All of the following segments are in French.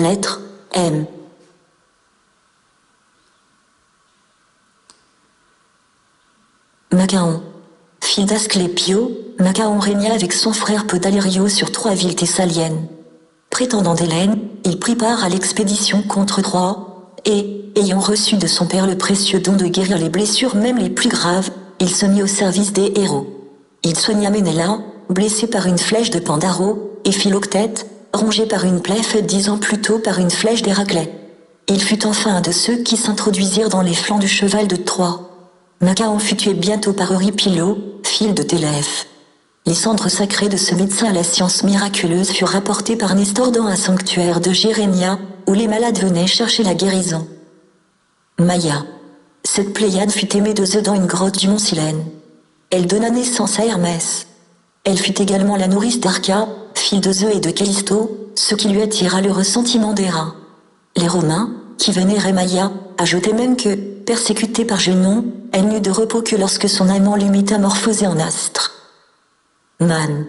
Lettre M. Macaon. Fille d'Asclépio, Macaon régna avec son frère Podalerio sur 3 villes thessaliennes. Prétendant d'Hélène, il prit part à l'expédition contre Troie, et, ayant reçu de son père le précieux don de guérir les blessures même les plus graves, il se mit au service des héros. Il soigna Ménéla, blessé par une flèche de Pandaro, et Philoctète, rongé par une plaie faite 10 ans plus tôt par une flèche d'Héraclès. Il fut enfin un de ceux qui s'introduisirent dans les flancs du cheval de Troie. Macaon fut tué bientôt par Eurypilo, fille de Télèphe. Les cendres sacrées de ce médecin à la science miraculeuse furent rapportées par Nestor dans un sanctuaire de Gérénia, où les malades venaient chercher la guérison. Maïa. Cette Pléiade fut aimée de Zeus dans une grotte du mont Silène. Elle donna naissance à Hermès. Elle fut également la nourrice d'Arca, fille de Zeus et de Callisto, ce qui lui attira le ressentiment d'Héra. Les Romains, qui vénéraient Maïa, ajoutaient même que, persécutée par Junon, elle n'eut de repos que lorsque son amant l'eut métamorphosée en astre. Manes.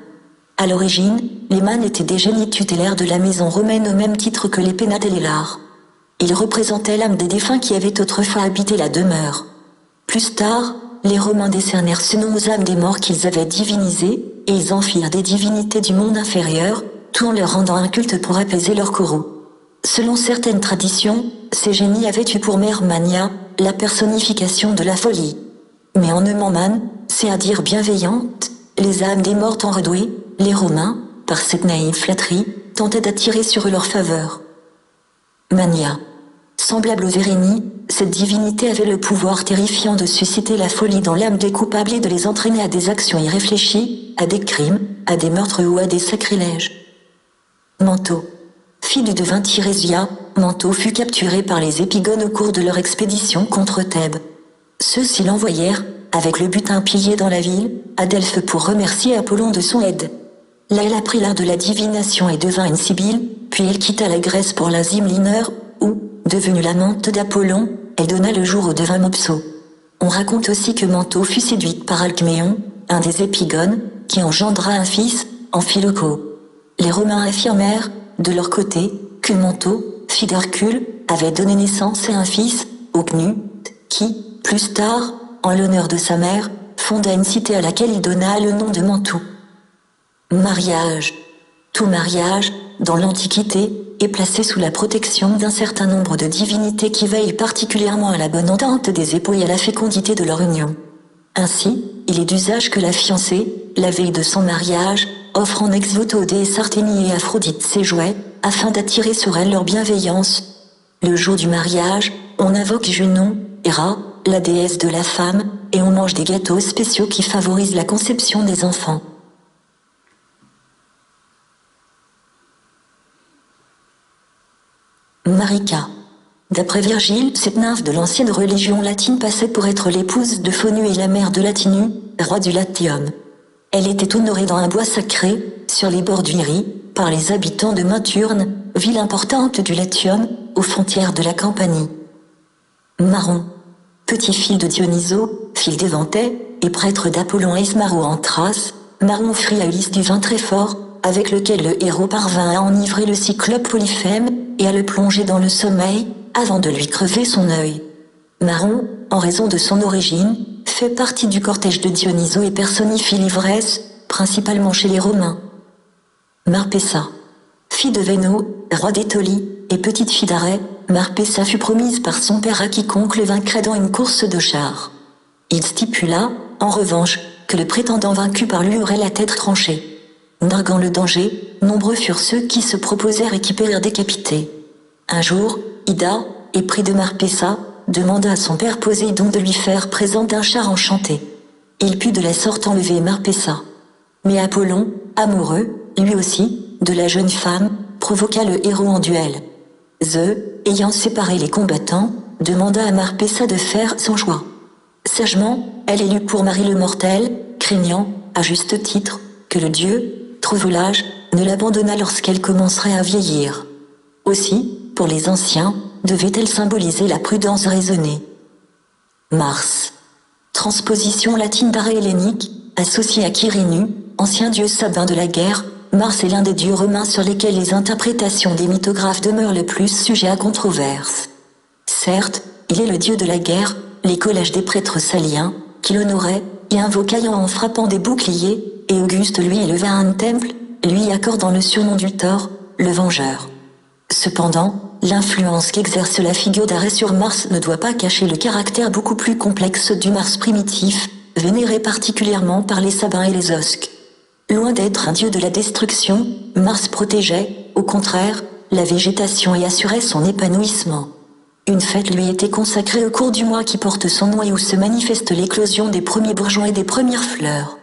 À l'origine, les Manes étaient des génies tutélaires de la maison romaine au même titre que les Pénates et les Lares. Ils représentaient l'âme des défunts qui avaient autrefois habité la demeure. Plus tard, les Romains décernèrent ce nom aux âmes des morts qu'ils avaient divinisées, et ils en firent des divinités du monde inférieur, tout en leur rendant un culte pour apaiser leur courroux. Selon certaines traditions, ces génies avaient eu pour mère Mania, la personnification de la folie. Mais en nommant Mane, c'est à dire bienveillante, les âmes des morts tant redouées, les Romains, par cette naïve flatterie, tentaient d'attirer sur eux leur faveur. Mania. Semblable aux Vérénies, cette divinité avait le pouvoir terrifiant de susciter la folie dans l'âme des coupables et de les entraîner à des actions irréfléchies, à des crimes, à des meurtres ou à des sacrilèges. Manto. Fille du devin Tirésia, Manto fut capturé par les Épigones au cours de leur expédition contre Thèbes. Ceux-ci l'envoyèrent, avec le butin pillé dans la ville, à Delphes pour remercier Apollon de son aide. Là elle apprit l'art de la divination et devint une sibylle, puis elle quitta la Grèce pour l'Asie mineure, où, devenue l'amante d'Apollon, elle donna le jour au devin Mopso. On raconte aussi que Manto fut séduite par Alcméon, un des Épigones, qui engendra un fils, Amphiloco. Les Romains affirmèrent, de leur côté, que Manto, fille d'Hercule, avait donné naissance à un fils, Ocnute, qui, plus tard, en l'honneur de sa mère, fonda une cité à laquelle il donna le nom de Mantoue. Mariage. Tout mariage, dans l'Antiquité, est placé sous la protection d'un certain nombre de divinités qui veillent particulièrement à la bonne entente des époux et à la fécondité de leur union. Ainsi, il est d'usage que la fiancée, la veille de son mariage, offre en ex-voto aux déesses Artémie et Aphrodite ses jouets, afin d'attirer sur elles leur bienveillance. Le jour du mariage, on invoque Junon, Héra, la déesse de la femme, et on mange des gâteaux spéciaux qui favorisent la conception des enfants. Marica. D'après Virgile, cette nymphe de l'ancienne religion latine passait pour être l'épouse de Faunu et la mère de Latinu, roi du Latium. Elle était honorée dans un bois sacré, sur les bords du Ri, par les habitants de Minturne, ville importante du Latium, aux frontières de la Campanie. Maron. Petit-fils de Dionyso, fils d'Éventet, et prêtre d'Apollon Ismaro en Thrace, Maron offrit à Ulysse du vin très fort, avec lequel le héros parvint à enivrer le cyclope Polyphème, et à le plonger dans le sommeil, avant de lui crever son œil. Maron, en raison de son origine, fait partie du cortège de Dionyso et personnifie l'ivresse, principalement chez les Romains. Marpessa. Fille de Véno, roi d'Étolie, et petite fille d'Arès, Marpessa fut promise par son père à quiconque le vaincrait dans une course de chars. Il stipula, en revanche, que le prétendant vaincu par lui aurait la tête tranchée. Narguant le danger, nombreux furent ceux qui se proposèrent et qui périrent décapités. Un jour, Ida, épris de Marpessa, demanda à son père Poséidon de lui faire présent d'un char enchanté. Il put de la sorte enlever Marpessa. Mais Apollon, amoureux, lui aussi, de la jeune femme, provoqua le héros en duel. Zeus, ayant séparé les combattants, demanda à Marpessa de faire son choix. Sagement, elle élut pour mari le mortel, craignant, à juste titre, que le dieu, trop volage, ne l'abandonnât lorsqu'elle commencerait à vieillir. Aussi, pour les anciens, devait-elle symboliser la prudence raisonnée. Mars. Transposition latine d'Arrée hellénique, associée à Quirinu, ancien dieu sabin de la guerre, Mars est l'un des dieux romains sur lesquels les interprétations des mythographes demeurent le plus sujet à controverse. Certes, il est le dieu de la guerre, les collèges des prêtres saliens, qui l'honoraient, y invoquaient en frappant des boucliers, et Auguste lui éleva un temple, lui accordant le surnom du Thor, le Vengeur. Cependant, l'influence qu'exerce la figure d'Arès sur Mars ne doit pas cacher le caractère beaucoup plus complexe du Mars primitif, vénéré particulièrement par les Sabins et les Osques. Loin d'être un dieu de la destruction, Mars protégeait, au contraire, la végétation et assurait son épanouissement. Une fête lui était consacrée au cours du mois qui porte son nom et où se manifeste l'éclosion des premiers bourgeons et des premières fleurs.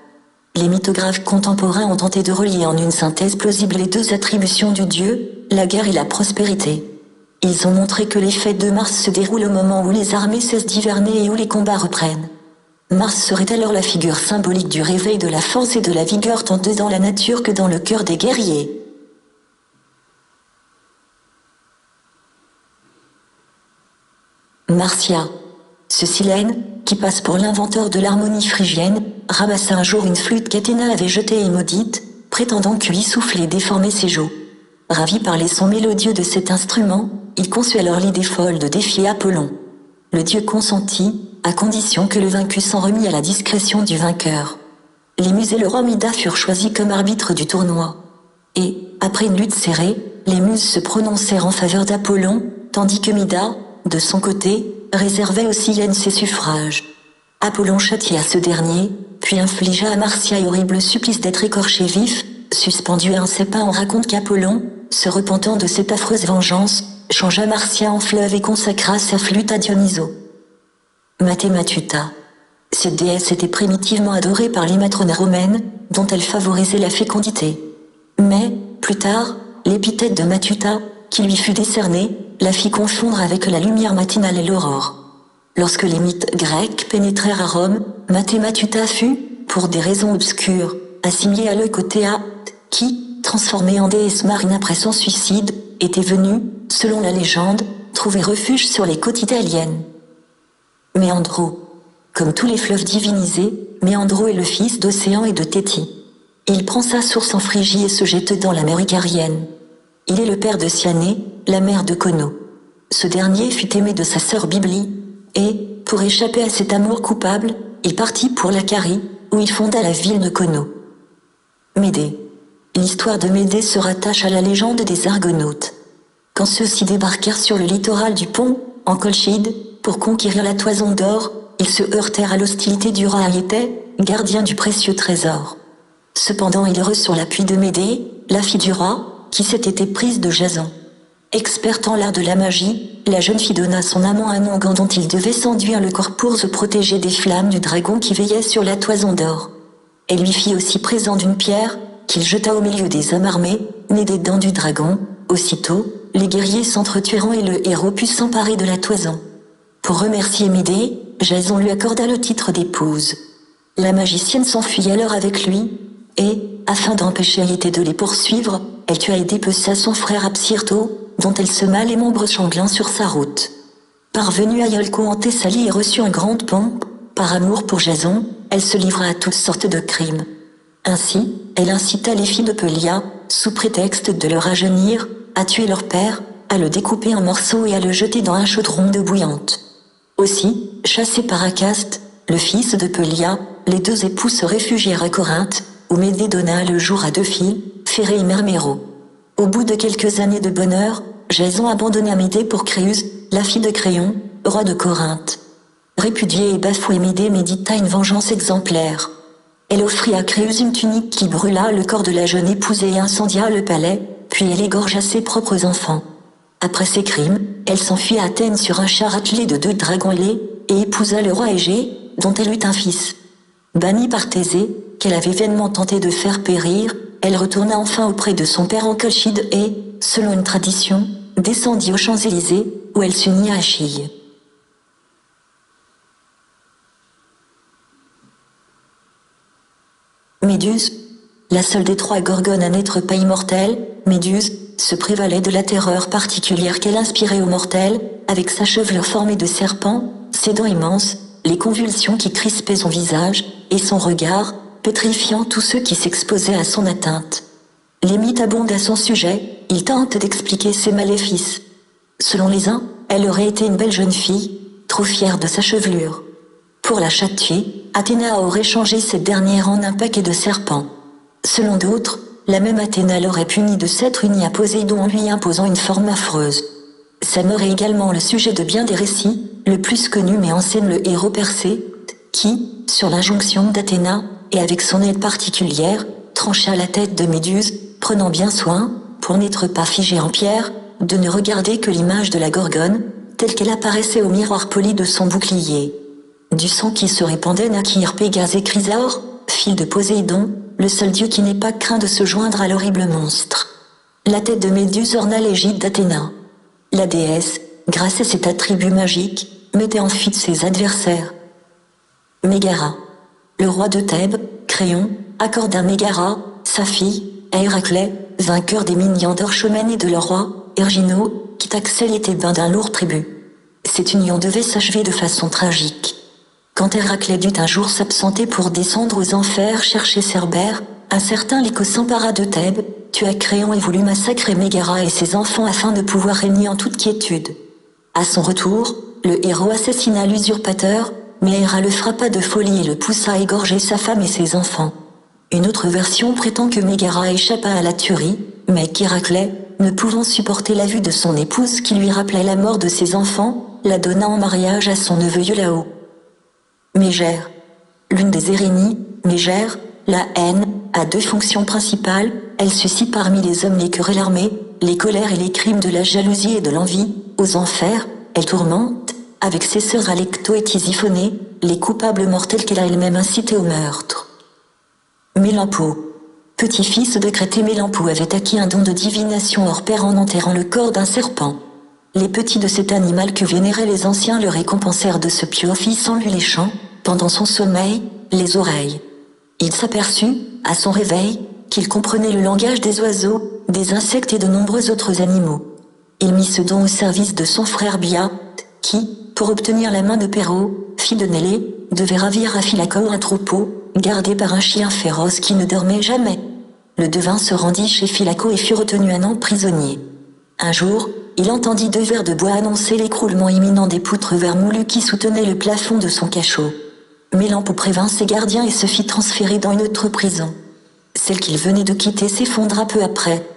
Les mythographes contemporains ont tenté de relier en une synthèse plausible les deux attributions du dieu, la guerre et la prospérité. Ils ont montré que les fêtes de Mars se déroulent au moment où les armées cessent d'hiverner et où les combats reprennent. Mars serait alors la figure symbolique du réveil de la force et de la vigueur tant dans la nature que dans le cœur des guerriers. Marcia. Ce Silène, qui passe pour l'inventeur de l'harmonie phrygienne, ramassa un jour une flûte qu'Athéna avait jetée et maudite, prétendant que lui souffler déformait ses joues. Ravi par les sons mélodieux de cet instrument, il conçut alors l'idée folle de défier Apollon. Le dieu consentit, à condition que le vaincu s'en remît à la discrétion du vainqueur. Les muses et le roi Mida furent choisis comme arbitres du tournoi. Et, après une lutte serrée, les muses se prononcèrent en faveur d'Apollon, tandis que Mida, de son côté, réservait aux Silènes ses suffrages. Apollon châtia ce dernier, puis infligea à Marcia l'horrible supplice d'être écorché vif, suspendu à un sapin. On raconte qu'Apollon, se repentant de cette affreuse vengeance, changea Marcia en fleuve et consacra sa flûte à Dionysos. Mathématuta. Cette déesse était primitivement adorée par les matrones romaines, dont elle favorisait la fécondité. Mais, plus tard, l'épithète de Matuta, qui lui fut décernée, la fit confondre avec la lumière matinale et l'aurore. Lorsque les mythes grecs pénétrèrent à Rome, Mathématuta fut, pour des raisons obscures, assimilée à Leucothea, qui, transformée en déesse marine après son suicide, était venue, selon la légende, trouver refuge sur les côtes italiennes. Méandro. Comme tous les fleuves divinisés, Méandro est le fils d'Océan et de Thétis. Il prend sa source en Phrygie et se jette dans la mer Icarienne. Il est le père de Cyanée, la mère de Cono. Ce dernier fut aimé de sa sœur Byblie, et, pour échapper à cet amour coupable, il partit pour la Carie, où il fonda la ville de Cono. Médée. L'histoire de Médée se rattache à la légende des Argonautes. Quand ceux-ci débarquèrent sur le littoral du pont, en Colchide, pour conquérir la toison d'or, ils se heurtèrent à l'hostilité du roi Ariéthée, gardien du précieux trésor. Cependant ils reçurent l'appui de Médée, la fille du roi, qui s'était éprise de Jason. Experte en l'art de la magie, la jeune fille donna son amant un onguent dont il devait s'enduire le corps pour se protéger des flammes du dragon qui veillait sur la toison d'or. Elle lui fit aussi présent d'une pierre, qu'il jeta au milieu des hommes armés, nés des dents du dragon. Aussitôt, les guerriers s'entretuèrent et le héros put s'emparer de la toison. Pour remercier Médée, Jason lui accorda le titre d'épouse. La magicienne s'enfuit alors avec lui, et, afin d'empêcher Ariéthée de les poursuivre, elle tua et dépeça son frère Absyrto, dont elle sema les membres sanglants sur sa route. Parvenue à Iolco en Thessalie et reçut un grand pompe, par amour pour Jason, elle se livra à toutes sortes de crimes. Ainsi, elle incita les filles de Pelia, sous prétexte de le rajeunir, à tuer leur père, à le découper en morceaux et à le jeter dans un chaudron d'eau bouillante. Aussi, chassés par Acaste, le fils de Pelia, les deux époux se réfugièrent à Corinthe, où Médée donna le jour à deux filles, Phérée et Merméro. Au bout de quelques années de bonheur, Jason abandonna Médée pour Créus, la fille de Créon, roi de Corinthe. Répudiée et bafouée, Médée médita une vengeance exemplaire. Elle offrit à Créus une tunique qui brûla le corps de la jeune épouse et incendia le palais, puis elle égorgea ses propres enfants. Après ces crimes, elle s'enfuit à Athènes sur un char attelé de 2 dragons laids, et épousa le roi Égée, dont elle eut un fils. Bannie par Thésée, qu'elle avait vainement tenté de faire périr, elle retourna enfin auprès de son père en Colchide et, selon une tradition, descendit aux Champs-Élysées, où elle s'unit à Achille. Méduse. La seule des 3 gorgones à n'être pas immortelle, Méduse, se prévalait de la terreur particulière qu'elle inspirait aux mortels, avec sa chevelure formée de serpent, ses dents immenses, les convulsions qui crispaient son visage, et son regard, pétrifiant tous ceux qui s'exposaient à son atteinte. Les mythes abondent à son sujet, ils tentent d'expliquer ses maléfices. Selon les uns, elle aurait été une belle jeune fille, trop fière de sa chevelure. Pour la châtier, Athéna aurait changé cette dernière en un paquet de serpents. Selon d'autres, la même Athéna l'aurait punie de s'être unie à Poséidon en lui imposant une forme affreuse. Sa mort est également le sujet de bien des récits, le plus connu met en scène le héros Persée, qui, sur l'injonction d'Athéna, et avec son aide particulière, trancha la tête de Méduse, prenant bien soin, pour n'être pas figé en pierre, de ne regarder que l'image de la Gorgone, telle qu'elle apparaissait au miroir poli de son bouclier. Du sang qui se répandait naquirent Pégase et Chrysaor, fils de Poséidon, le seul dieu qui n'ait pas craint de se joindre à l'horrible monstre. La tête de Méduse orna l'égide d'Athéna. La déesse, grâce à cet attribut magique, mettait en fuite ses adversaires. Mégara. Le roi de Thèbes, Créon, accorde à Mégara, sa fille, à Héraclès, vainqueur des minions d'Orchomène et de leur roi, Ergino, qui taxait les Thébains d'un lourd tribut. Cette union devait s'achever de façon tragique. Quand Héraclès dut un jour s'absenter pour descendre aux enfers chercher Cerbère, un certain Lycos s'empara de Thèbes, tua Créon et voulut massacrer Mégara et ses enfants afin de pouvoir régner en toute quiétude. À son retour, le héros assassina l'usurpateur, mais Héra le frappa de folie et le poussa à égorger sa femme et ses enfants. Une autre version prétend que Mégara échappa à la tuerie, mais qu'Héraclès, ne pouvant supporter la vue de son épouse qui lui rappelait la mort de ses enfants, la donna en mariage à son neveu Iolao. Mégère. L'une des Érénies, Mégère, la haine, a deux fonctions principales, elle suscite parmi les hommes les querelles armées, les colères et les crimes de la jalousie et de l'envie, aux enfers, elle tourmente, avec ses sœurs Alecto et Tisiphonée, les coupables mortels qu'elle a elle-même incités au meurtre. Mélampou. Petit-fils de Créthée, Mélampou avait acquis un don de divination hors pair en enterrant le corps d'un serpent. Les petits de cet animal que vénéraient les anciens le récompensèrent de ce pieux office en lui léchant, pendant son sommeil, les oreilles. Il s'aperçut, à son réveil, qu'il comprenait le langage des oiseaux, des insectes et de nombreux autres animaux. Il mit ce don au service de son frère Bia, qui, pour obtenir la main de Péro, fille de Nélée, devait ravir à Philacor un troupeau, gardé par un chien féroce qui ne dormait jamais. Le devin se rendit chez Philacor et fut retenu un an prisonnier. Un jour, il entendit deux vers de bois annoncer l'écroulement imminent des poutres vermoulues qui soutenaient le plafond de son cachot. Mélampou prévint ses gardiens et se fit transférer dans une autre prison. Celle qu'il venait de quitter s'effondra peu après.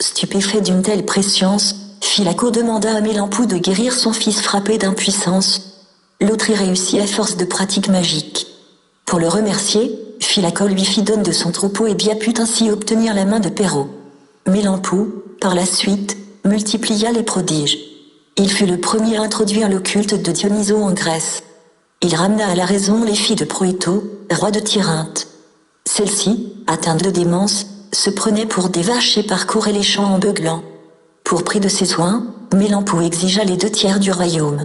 Stupéfait d'une telle prescience, Philacor demanda à Mélampou de guérir son fils frappé d'impuissance. L'autre y réussit à force de pratiques magiques. Pour le remercier, Philacor lui fit don de son troupeau et Bia put ainsi obtenir la main de Péro. Mélampou, par la suite, multiplia les prodiges. Il fut le premier à introduire le culte de Dionysos en Grèce. Il ramena à la raison les filles de Proéto, roi de Tyrinthe. Celles-ci, atteintes de démence, se prenaient pour des vaches et parcouraient les champs en beuglant. Pour prix de ses soins, Mélampou exigea les 2/3 du royaume.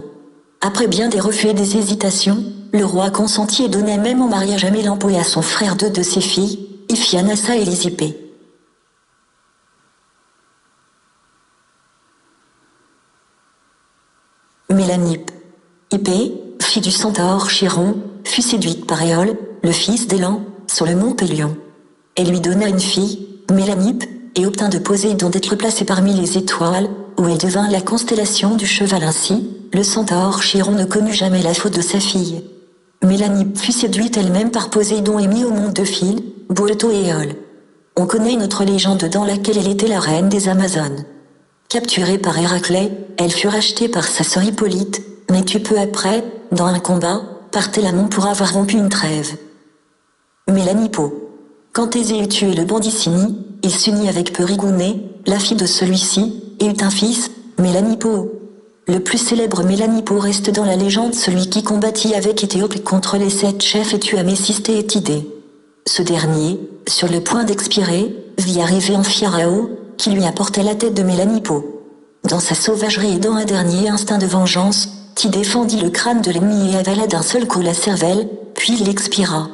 Après bien des refus et des hésitations, le roi consentit et donna même en mariage à Mélampou et à son frère 2 de ses filles, Iphianassa et Lysipée. Mélanippe. Hippée, fille du centaure Chiron, fut séduite par Éole, le fils d'Élan, sur le mont Pélion. Elle lui donna une fille, Mélanippe, et obtint de Poséidon d'être placée parmi les étoiles, où elle devint la constellation du cheval. Ainsi, le centaure Chiron ne connut jamais la faute de sa fille. Mélanippe fut séduite elle-même par Poséidon et mise au monde de Phil, Boleto et Éole. On connaît une autre légende dans laquelle elle était la reine des Amazones. Capturée par Héraclès, elle fut rachetée par sa sœur Hippolyte, mais tuée peu après, dans un combat, par Télamon pour avoir rompu une trêve. Mélanippo. Quand Thésée eut tué le bandit Cynie, il s'unit avec Perigounée, la fille de celui-ci, et eut un fils, Mélanippo. Le plus célèbre Mélanippo reste dans la légende celui qui combattit avec Éthéocle contre les 7 chefs et tua Mésistée et Tidée. Ce dernier, sur le point d'expirer, vit arriver Amphiaraô, qui lui apportait la tête de Mélanippo. Dans sa sauvagerie et dans un dernier instinct de vengeance, Tidée fendit le crâne de l'ennemi et avala d'un seul coup la cervelle, puis il expira.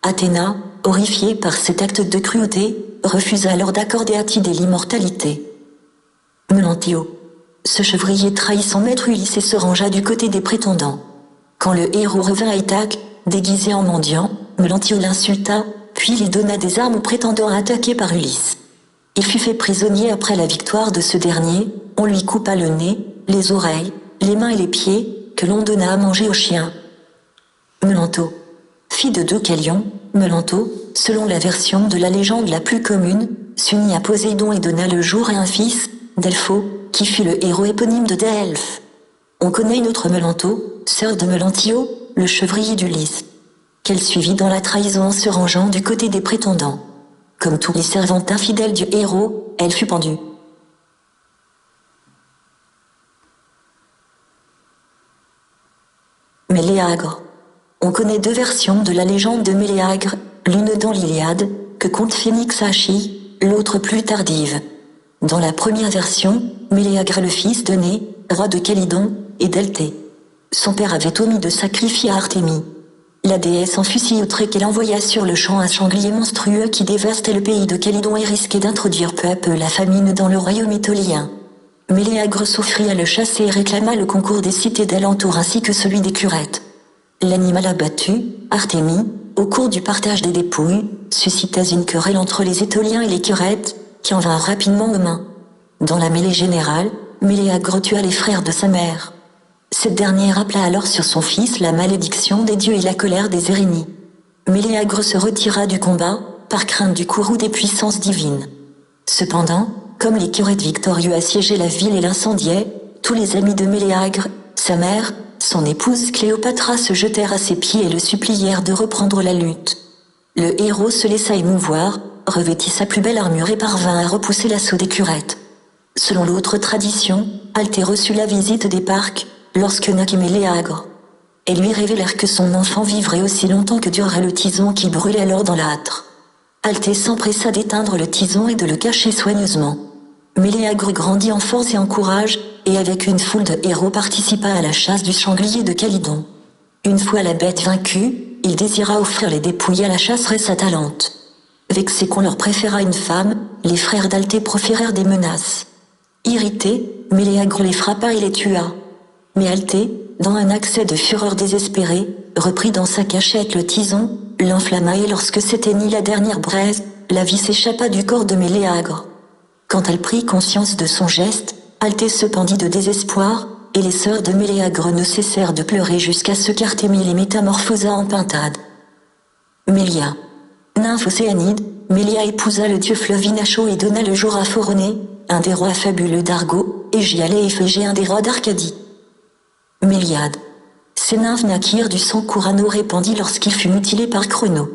Athéna, horrifiée par cet acte de cruauté, refusa alors d'accorder à Tidée l'immortalité. Melantio. Ce chevrier trahit son maître Ulysse et se rangea du côté des prétendants. Quand le héros revint à Ithaque, déguisé en mendiant, Melantio l'insulta, puis il donna des armes aux prétendants attaqués par Ulysse. Il fut fait prisonnier après la victoire de ce dernier, on lui coupa le nez, les oreilles, les mains et les pieds, que l'on donna à manger aux chiens. Melantho. Fille de Deucalion, Melantho, selon la version de la légende la plus commune, s'unit à Poséidon et donna le jour à un fils, Delpho, qui fut le héros éponyme de Delphes. On connaît une autre Melantho, sœur de Melantio, le chevrier d'Ulysse, qu'elle suivit dans la trahison en se rangeant du côté des prétendants. Comme tous les servantes infidèles du héros, elle fut pendue. Méléagre. On connaît 2 versions de la légende de Méléagre, l'une dans l'Iliade, que conte Phénix à Achille, l'autre plus tardive. Dans la première version, Méléagre est le fils d'Eunée, roi de Calydon, et d'Althée. Son père avait omis de sacrifier à Artémis. La déesse en fut si outrée qu'elle envoya sur le champ un sanglier monstrueux qui dévastait le pays de Calydon et risquait d'introduire peu à peu la famine dans le royaume étolien. Méléagre s'offrit à le chasser et réclama le concours des cités d'alentour ainsi que celui des Curettes. L'animal abattu, Artémis, au cours du partage des dépouilles, suscita une querelle entre les Étoliens et les Curettes, qui en vinrent rapidement aux mains. Dans la mêlée générale, Méléagre tua les frères de sa mère. Cette dernière appela alors sur son fils la malédiction des dieux et la colère des Érénies. Méléagre se retira du combat, par crainte du courroux des puissances divines. Cependant, comme les Curettes victorieux assiégeaient la ville et l'incendiaient, tous les amis de Méléagre, sa mère, son épouse Cléopatra se jetèrent à ses pieds et le supplièrent de reprendre la lutte. Le héros se laissa émouvoir, revêtit sa plus belle armure et parvint à repousser l'assaut des Curettes. Selon l'autre tradition, Althée reçut la visite des Parques, lorsque naquit Méléagre. Elles lui révélèrent que son enfant vivrait aussi longtemps que durerait le tison qui brûlait alors dans l'âtre. Althée s'empressa d'éteindre le tison et de le cacher soigneusement. Méléagre grandit en force et en courage, et avec une foule de héros participa à la chasse du sanglier de Calydon. Une fois la bête vaincue, il désira offrir les dépouilles à la chasseresse atalante. Vexé qu'on leur préféra une femme, les frères d'Althée proférèrent des menaces. Irrité, Méléagre les frappa et les tua. Mais Althée, dans un accès de fureur désespérée, reprit dans sa cachette le tison, l'enflamma et lorsque s'éteignit la dernière braise, la vie s'échappa du corps de Méléagre. Quand elle prit conscience de son geste, Althée se pendit de désespoir, et les sœurs de Méléagre ne cessèrent de pleurer jusqu'à ce qu'Artémis les métamorphosa en pintade. Mélia. Nymphe océanide, Mélia épousa le dieu fleuve Inacho et donna le jour à Phoronée, un des rois fabuleux d'Argo, et Gyalé et Phégé un des rois d'Arcadie. Méliade. Ces nymphes naquirent du sang qu'Ourano répandit lorsqu'il fut mutilé par Chrono.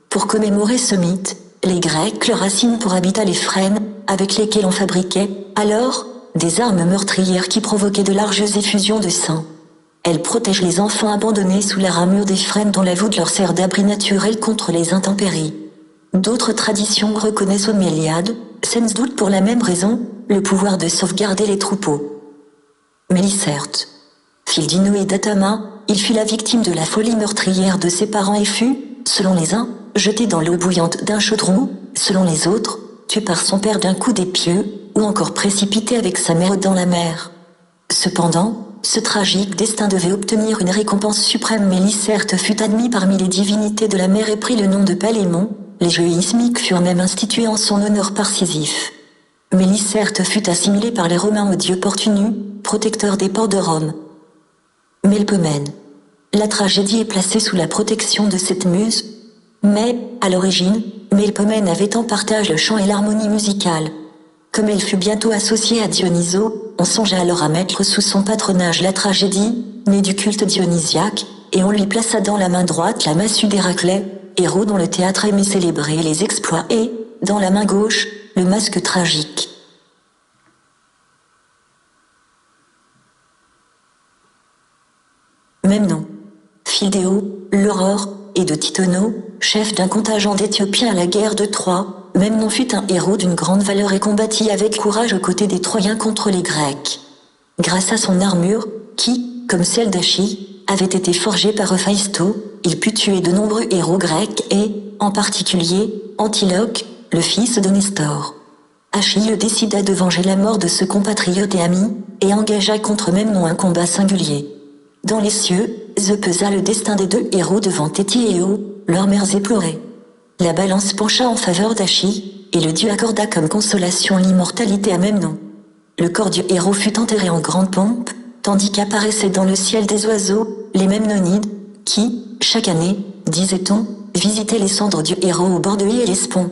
Pour commémorer ce mythe, les Grecs leur assignent pour habitat les frênes, avec lesquels on fabriquait, alors, des armes meurtrières qui provoquaient de larges effusions de sang. Elles protègent les enfants abandonnés sous la ramure des frênes dont la voûte leur sert d'abri naturel contre les intempéries. D'autres traditions reconnaissent aux Méliades, sans doute pour la même raison, le pouvoir de sauvegarder les troupeaux. Mélicerte. Fils d'Ino et d'Atama, il fut la victime de la folie meurtrière de ses parents et fut, selon les uns, jeté dans l'eau bouillante d'un chaudron, selon les autres, tué par son père d'un coup d'épieu, ou encore précipité avec sa mère dans la mer. Cependant, ce tragique destin devait obtenir une récompense suprême. Mélicerte fut admis parmi les divinités de la mer et prit le nom de Palémon. Les jeux ismiques furent même institués en son honneur par Sisyphe. Mélicerte fut assimilée par les Romains au dieu Portunu, protecteur des ports de Rome. Melpomène. La tragédie est placée sous la protection de cette muse, mais, à l'origine, Melpomène avait en partage le chant et l'harmonie musicale. Comme elle fut bientôt associée à Dionyso, on songea alors à mettre sous son patronage la tragédie, née du culte dionysiaque, et on lui plaça dans la main droite la massue d'Héraclès, héros dont le théâtre aimait célébrer les exploits, et, dans la main gauche, le masque tragique. Même nom. Phildéo, l'Aurore, et de Titono, chef d'un contingent d'Éthiopiens à la guerre de Troie, Memnon fut un héros d'une grande valeur et combattit avec courage aux côtés des Troyens contre les Grecs. Grâce à son armure, qui, comme celle d'Achille, avait été forgée par Héphaïsto, il put tuer de nombreux héros grecs et, en particulier, Antiloque, le fils de Nestor. Achille décida de venger la mort de ce compatriote et ami, et engagea contre Memnon un combat singulier. Dans les cieux, Zeus pesa le destin des 2 héros devant Téthie et Éo, leurs mères éplorées. La balance pencha en faveur d'Achille, et le dieu accorda comme consolation l'immortalité à même nom. Le corps du héros fut enterré en grande pompe, tandis qu'apparaissaient dans le ciel des oiseaux, les Memnonides, qui, chaque année, disait-on, visitaient les cendres du héros au bord de l'Hellespont.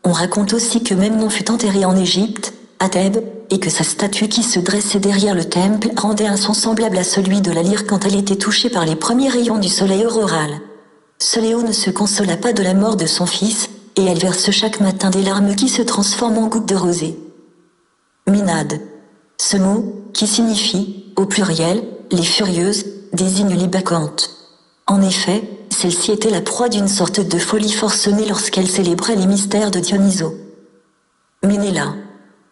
On raconte aussi que Memnon fut enterré en Égypte, à Thèbes, et que sa statue qui se dressait derrière le temple rendait un son semblable à celui de la lyre quand elle était touchée par les premiers rayons du soleil auroral. Soléo ne se consola pas de la mort de son fils, et elle verse chaque matin des larmes qui se transforment en gouttes de rosée. Minade. Ce mot, qui signifie, au pluriel, les furieuses, désigne les bacchantes. En effet, celle-ci était la proie d'une sorte de folie forcenée lorsqu'elle célébrait les mystères de Dionysos. Ménéla.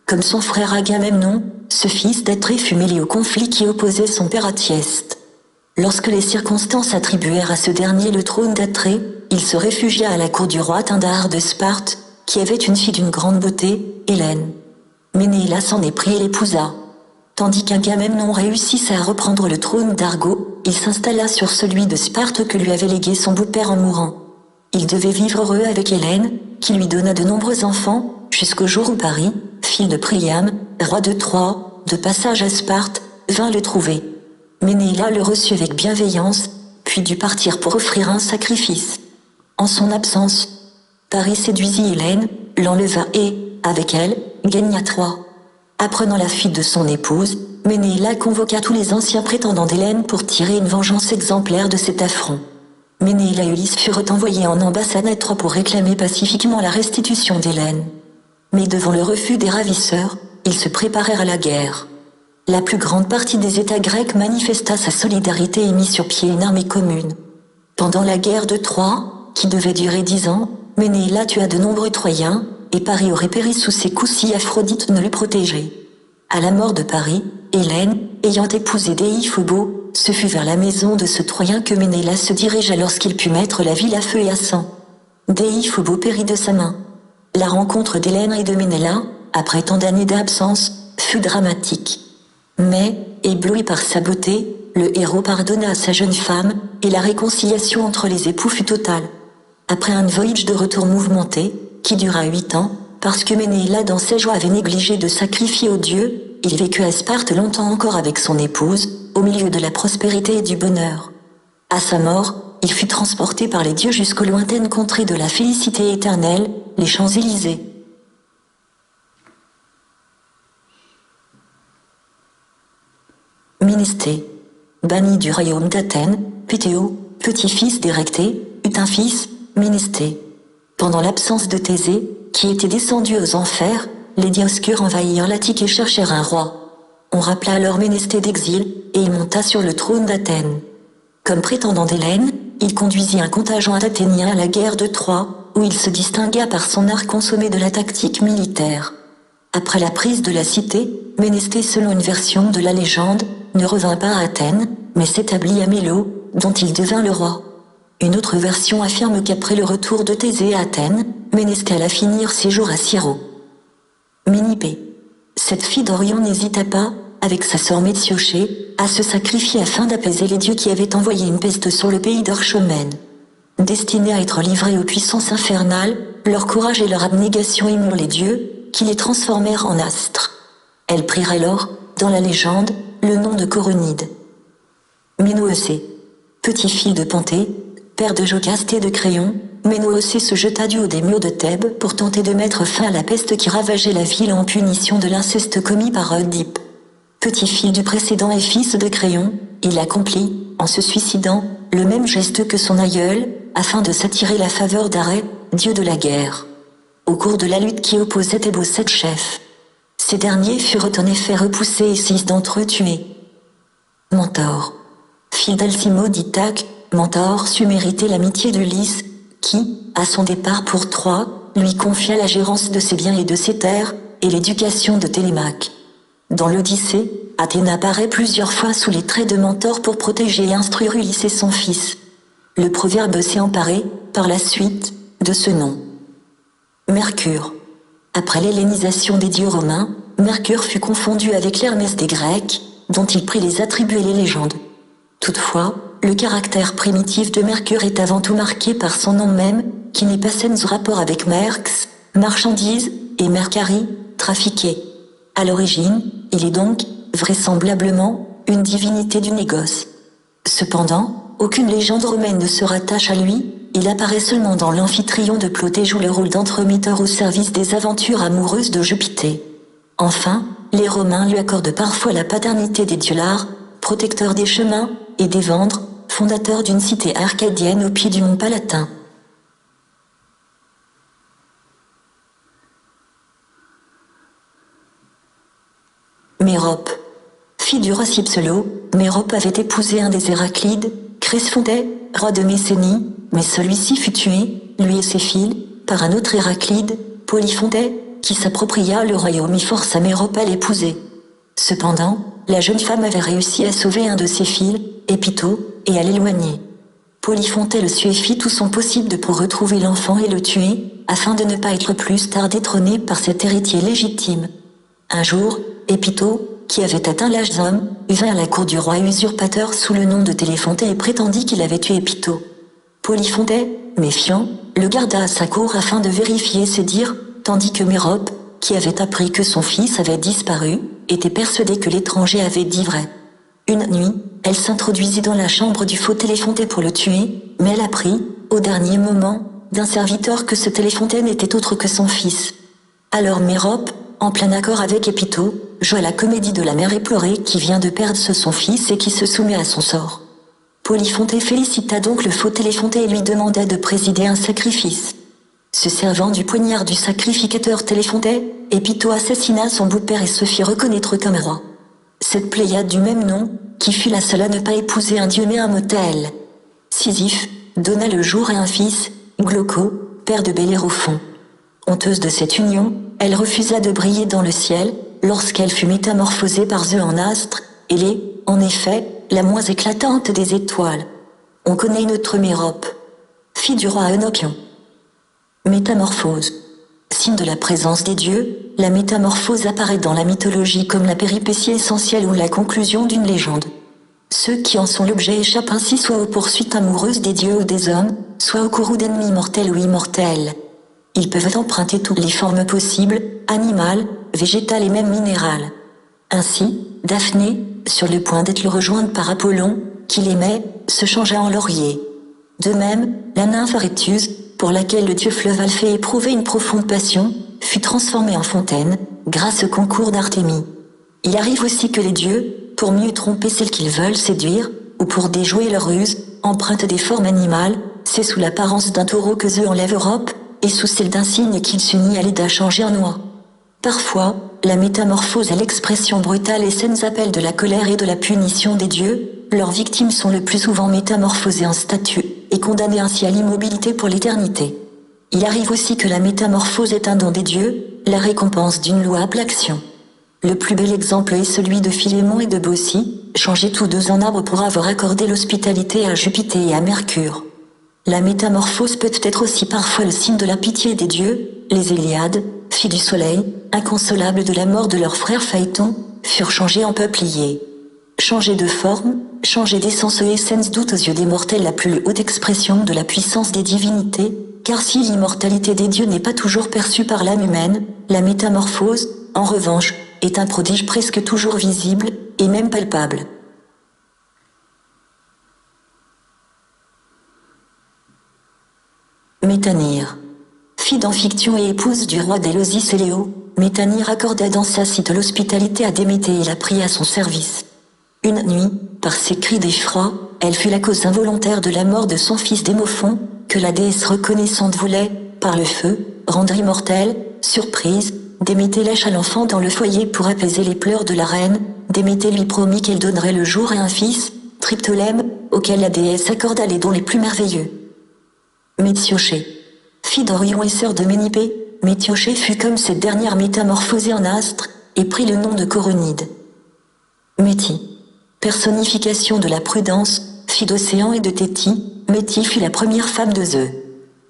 Comme son frère Agamemnon, ce fils d'Atrée fut mêlé au conflit qui opposait son père à Thyeste. Lorsque les circonstances attribuèrent à ce dernier le trône d'Atrée, il se réfugia à la cour du roi Tyndare de Sparte, qui avait une fille d'une grande beauté, Hélène. Ménéla s'en éprit et l'épousa. Tandis qu'Agamemnon réussissait à reprendre le trône d'Argo, il s'installa sur celui de Sparte que lui avait légué son beau-père en mourant. Il devait vivre heureux avec Hélène, qui lui donna de nombreux enfants, jusqu'au jour où Paris, fille de Priam, roi de Troie, de passage à Sparte, vint le trouver. Ménéla le reçut avec bienveillance, puis dut partir pour offrir un sacrifice. En son absence, Paris séduisit Hélène, l'enleva et, avec elle, gagna Troie. Apprenant la fuite de son épouse, Ménéla convoqua tous les anciens prétendants d'Hélène pour tirer une vengeance exemplaire de cet affront. Ménéla et Ulysse furent envoyés en ambassade à Troie pour réclamer pacifiquement la restitution d'Hélène. Mais devant le refus des ravisseurs, ils se préparèrent à la guerre. La plus grande partie des États grecs manifesta sa solidarité et mit sur pied une armée commune. Pendant la guerre de Troie, qui devait durer 10 ans, Ménéla tua de nombreux Troyens, et Paris aurait péri sous ses coups si Aphrodite ne l'eût protégé. À la mort de Paris, Hélène, ayant épousé Déiphobo, ce fut vers la maison de ce Troyen que Ménéla se dirigea lorsqu'il put mettre la ville à feu et à sang. Déiphobo périt de sa main. La rencontre d'Hélène et de Ménéla, après tant d'années d'absence, fut dramatique. Mais, ébloui par sa beauté, le héros pardonna à sa jeune femme, et la réconciliation entre les époux fut totale. Après un voyage de retour mouvementé, qui dura 8 ans, parce que Ménéla dans ses joies avait négligé de sacrifier aux dieux, il vécut à Sparte longtemps encore avec son épouse, au milieu de la prospérité et du bonheur. À sa mort, il fut transporté par les dieux jusqu'aux lointaines contrées de la félicité éternelle, les Champs-Élysées. Minesté. Banni du royaume d'Athènes, Pétéo, petit-fils d'Érectée, eut un fils, Minesté. Pendant l'absence de Thésée, qui était descendu aux enfers, les Dioscures envahirent l'Attique et cherchèrent un roi. On rappela alors Ménesté d'exil, et il monta sur le trône d'Athènes. Comme prétendant d'Hélène, il conduisit un contingent athénien à la guerre de Troie, où il se distingua par son art consommé de la tactique militaire. Après la prise de la cité, Ménesté, selon une version de la légende, ne revint pas à Athènes, mais s'établit à Mélo, dont il devint le roi. Une autre version affirme qu'après le retour de Thésée à Athènes, Ménesté alla finir ses jours à Syro. Minipée. Cette fille d'Orion n'hésita pas, avec sa sœur Métioché, à se sacrifier afin d'apaiser les dieux qui avaient envoyé une peste sur le pays d'Orchomène. Destinés à être livrés aux puissances infernales, leur courage et leur abnégation émurent les dieux, qui les transformèrent en astres. Elles prirent alors, dans la légende, le nom de Coronide. Ménoëcée. Petit-fils de Panthée, père de Jocaste et de Créon, Ménoëcée se jeta du haut des murs de Thèbes pour tenter de mettre fin à la peste qui ravageait la ville en punition de l'inceste commis par Oedipe. Petit-fils du précédent et fils de Créon, il accomplit, en se suicidant, le même geste que son aïeul, afin de s'attirer la faveur d'Arès, dieu de la guerre. Au cours de la lutte qui opposait Thèbes aux 7 chefs, ces derniers furent en effet repoussés et 6 d'entre eux tués. Mentor. Fils d'Alcimo d'Ithaque, Mentor sut mériter l'amitié d'Ulysse, qui, à son départ pour Troie, lui confia la gérance de ses biens et de ses terres, et l'éducation de Télémaque. Dans l'Odyssée, Athènes apparaît plusieurs fois sous les traits de Mentor pour protéger et instruire Ulysse et son fils. Le proverbe s'est emparé, par la suite, de ce nom. Mercure. Après l'hellénisation des dieux romains, Mercure fut confondu avec l'Hermès des Grecs, dont il prit les attributs et les légendes. Toutefois, le caractère primitif de Mercure est avant tout marqué par son nom même, qui n'est pas sans rapport avec Merx, marchandises et mercari, trafiqués. À l'origine, il est donc, vraisemblablement, une divinité du négoce. Cependant, aucune légende romaine ne se rattache à lui, il apparaît seulement dans l'Amphitryon de Plaute et joue le rôle d'entremetteur au service des aventures amoureuses de Jupiter. Enfin, les Romains lui accordent parfois la paternité des dieux Lars, protecteur des chemins et des Vendres, fondateur d'une cité arcadienne au pied du mont Palatin. Mérope. Fille du roi Cypselo, Mérope avait épousé un des Héraclides, Cresphontais, roi de Messénie, mais celui-ci fut tué, lui et ses filles, par un autre Héraclide, Polyphontais, qui s'appropria le royaume et força Mérope à l'épouser. Cependant, la jeune femme avait réussi à sauver un de ses fils, Épito, et à l'éloigner. Polyphontais le suit et fit tout son possible pour retrouver l'enfant et le tuer, afin de ne pas être plus tard détrôné par cet héritier légitime. Un jour, Épito, qui avait atteint l'âge d'homme, vint à la cour du roi usurpateur sous le nom de Téléphontais et prétendit qu'il avait tué Épito. Polyphontais, méfiant, le garda à sa cour afin de vérifier ses dires, tandis que Mérope, qui avait appris que son fils avait disparu, était persuadée que l'étranger avait dit vrai. Une nuit, elle s'introduisit dans la chambre du faux Téléphontais pour le tuer, mais elle apprit, au dernier moment, d'un serviteur que ce Téléphontais n'était autre que son fils. Alors Mérope, en plein accord avec Épito, joua la comédie de la mère éplorée qui vient de perdre son fils et qui se soumet à son sort. Polyphontais félicita donc le faux Téléphontais et lui demanda de présider un sacrifice. Se servant du poignard du sacrificateur Téléphontais, Épito assassina son beau-père et se fit reconnaître comme roi. Cette pléiade du même nom, qui fut la seule à ne pas épouser un dieu mais un mortel. Sisyphe donna le jour à un fils, Glauco, père de Bellérophon. Honteuse de cette union, elle refusa de briller dans le ciel, lorsqu'elle fut métamorphosée par Zeus en astre, elle est, en effet, la moins éclatante des étoiles. On connaît une autre Mérope, fille du roi Enochion. Métamorphose. Signe de la présence des dieux, la métamorphose apparaît dans la mythologie comme la péripétie essentielle ou la conclusion d'une légende. Ceux qui en sont l'objet échappent ainsi soit aux poursuites amoureuses des dieux ou des hommes, soit aux courroux d'ennemis mortels ou immortels. Ils peuvent emprunter toutes les formes possibles, animales, végétales et même minérales. Ainsi, Daphné, sur le point d'être rejointe par Apollon, qui l'aimait, se changea en laurier. De même, la nymphe Aréthuse, pour laquelle le dieu fleuve Alphée éprouvait une profonde passion, fut transformée en fontaine, grâce au concours d'Artémis. Il arrive aussi que les dieux, pour mieux tromper celles qu'ils veulent séduire, ou pour déjouer leur ruse, empruntent des formes animales, c'est sous l'apparence d'un taureau que Zeus enlève Europe, et sous celle d'un cygne qu'il s'unit à l'aide à changer en oie. Parfois, la métamorphose est l'expression brutale et saines appels de la colère et de la punition des dieux, leurs victimes sont le plus souvent métamorphosées en statues, et condamnées ainsi à l'immobilité pour l'éternité. Il arrive aussi que la métamorphose est un don des dieux, la récompense d'une louable action. Le plus bel exemple est celui de Philémon et de Baucis, changés tous deux en arbres pour avoir accordé l'hospitalité à Jupiter et à Mercure. La métamorphose peut être aussi parfois le signe de la pitié des dieux, les Héliades, filles du soleil, inconsolables de la mort de leur frère Phaéton, furent changées en peupliers. Changer de forme, changer d'essence et essence doute aux yeux des mortels la plus haute expression de la puissance des divinités, car si l'immortalité des dieux n'est pas toujours perçue par l'âme humaine, la métamorphose, en revanche, est un prodige presque toujours visible, et même palpable. Métanire. Fille d'Amphictyon et épouse du roi d'Éleusis et Léo, Métanire accorda dans sa cite l'hospitalité à Déméter et la prit à son service. Une nuit, par ses cris d'effroi, elle fut la cause involontaire de la mort de son fils Démophon, que la déesse reconnaissante voulait, par le feu, rendre immortel. Surprise, Déméter lâcha l'enfant dans le foyer pour apaiser les pleurs de la reine. Déméter lui promit qu'elle donnerait le jour à un fils, Triptolème, auquel la déesse accorda les dons les plus merveilleux. Métioché. Fille d'Orion et sœur de Ménipée, Métioché fut comme cette dernière métamorphosée en astre, et prit le nom de Coronide. Métis. Personnification de la prudence, fille d'Océan et de Thétis, Métis fut la première femme de Zeus.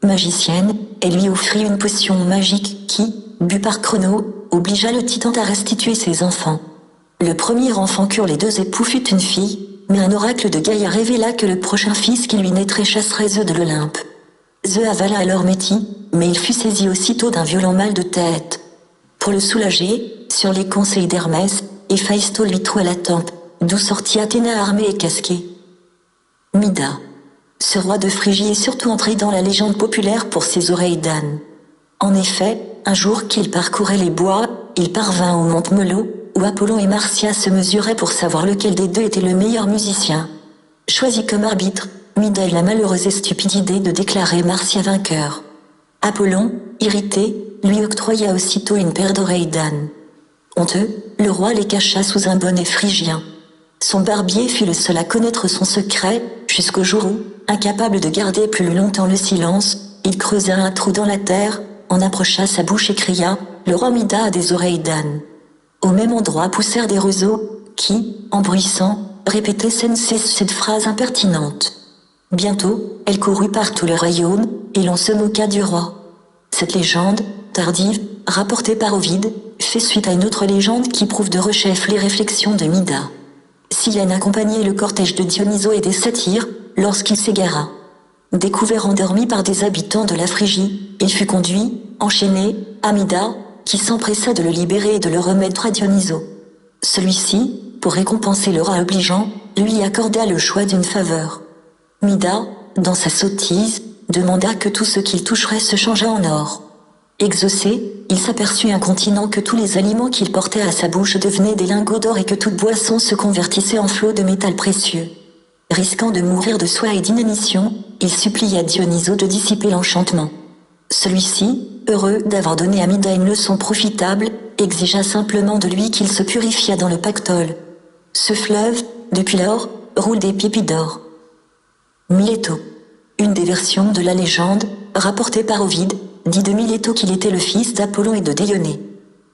Magicienne, elle lui offrit une potion magique qui, bue par Crono, obligea le titan à restituer ses enfants. Le premier enfant qu'eurent les deux époux fut une fille, mais un oracle de Gaïa révéla que le prochain fils qui lui naîtrait chasserait Zeus de l'Olympe. Zeus avala alors Métis, mais il fut saisi aussitôt d'un violent mal de tête. Pour le soulager, sur les conseils d'Hermès, Héphaïsto lui troua la tempe, d'où sortit Athéna armée et casquée. Mida. Ce roi de Phrygie est surtout entré dans la légende populaire pour ses oreilles d'âne. En effet, un jour qu'il parcourait les bois, il parvint au mont Melo, où Apollon et Marcia se mesuraient pour savoir lequel des deux était le meilleur musicien. Choisi comme arbitre, Mida eut la malheureuse et stupide idée de déclarer Marcia vainqueur. Apollon, irrité, lui octroya aussitôt une paire d'oreilles d'âne. Honteux, le roi les cacha sous un bonnet phrygien. Son barbier fut le seul à connaître son secret, jusqu'au jour où, incapable de garder plus longtemps le silence, il creusa un trou dans la terre, en approcha sa bouche et cria « Le roi Mida a des oreilles d'âne ». Au même endroit poussèrent des roseaux, qui, en bruissant, répétaient sans cesse cette phrase impertinente. Bientôt, elle courut par tout le royaume, et l'on se moqua du roi. Cette légende, tardive, rapportée par Ovide, fait suite à une autre légende qui prouve de rechef les réflexions de Mida. Silène accompagnait le cortège de Dionyso et des satyres, lorsqu'il s'égara. Découvert endormi par des habitants de la Phrygie, il fut conduit, enchaîné, à Mida, qui s'empressa de le libérer et de le remettre à Dionyso. Celui-ci, pour récompenser le rat obligeant, lui accorda le choix d'une faveur. Mida, dans sa sottise, demanda que tout ce qu'il toucherait se changeât en or. Exaucé, il s'aperçut incontinent que tous les aliments qu'il portait à sa bouche devenaient des lingots d'or et que toute boisson se convertissait en flots de métal précieux. Risquant de mourir de soif et d'inanition, il supplia Dionyso de dissiper l'enchantement. Celui-ci, heureux d'avoir donné à Mida une leçon profitable, exigea simplement de lui qu'il se purifiât dans le Pactole. Ce fleuve, depuis lors, roule des pépites d'or. Mileto. Une des versions de la légende, rapportée par Ovide, dit de Mileto qu'il était le fils d'Apollon et de Dioné.